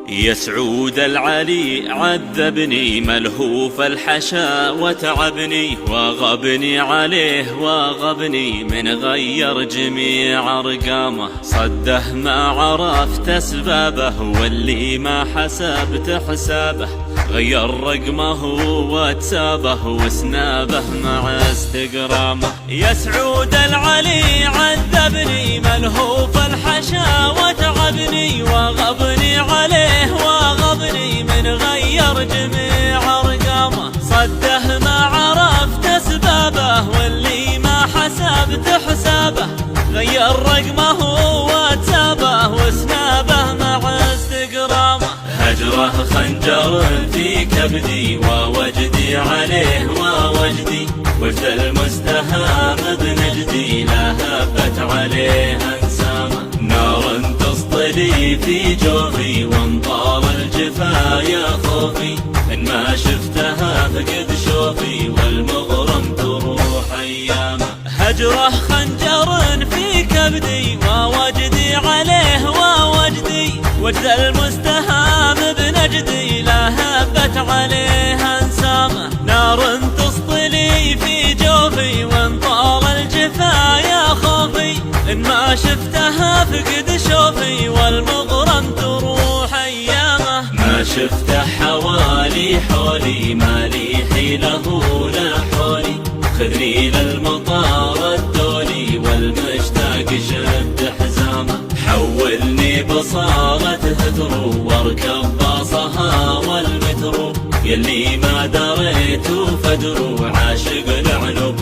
يا سعود العلي عذبني ملهوف الحشا وتعبني، وغبني عليه وغبني من غير جميع ارقامه. صده ما عرفت اسبابه واللي ما حسبت حسابه، غير رقمه واتسابه وسنابه مع استقرامه. يا سعود العلي عذبني ملهوف الحشا وتعبني، وغبني عليه وغبني من غير جميع ارقامه. صده ما عرفت اسبابه واللي ما حسبت حسابه، غير رقمه واتسابه وسنابه مع استقرامه. هجره خنجر في كبدي ووجدي عليه ووجدي، وجد المستهام بنجدي لا هبت عليه انسامه. نار تسطلي في جوفي وانطار الجفا يا خوفي، ان ما شفتها فقد شوفي والمغرم تروح ايامه. هجره خنجر في كبدي ووجدي عليه ووجدي، وجد المستهام بنجدي لا هبت عليه انسامه. نار تسطلي في جوفي وانطار الجفا يا خوفي، ان ما شفتها فقد شوفي والمغرم تروح ايامه. ما شفته حوالي حولي ما لي حيله لا حولي، خذني للمطار الدولي والمشتاق شد حزامه. حولني بصارة هترو واركب باصها والمترو، يلي ما دريت فدرو عاشق العنب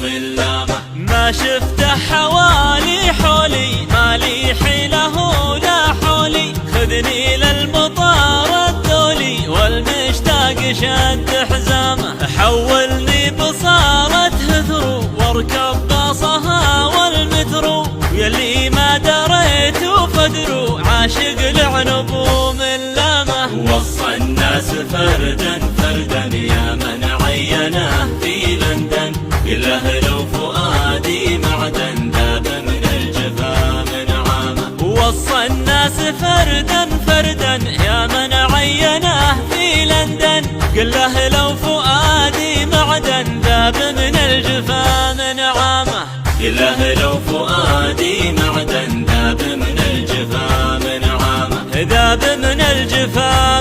من لامه. ما شفته حوالي حولي ما لي حيله لا حولي، خذني للمطار الدولي والمشتاق شد حزامه. حولني بصارة هثرو واركب باصها والمترو، يلي ما دريت فدرو عاشق العنب من لامه. وصى الناس فردا فردا يا من عينه في لندن، قل له لو فؤادي معدن ذاب من الجفا من عامه. وصى الناس فردا فردا يا من عينه في لندن، قل له لو فؤادي معدن ذاب من الجفا من عامه. قل له لو فؤادي معدن ذاب من الجفا من عامه، ذاب من الجفا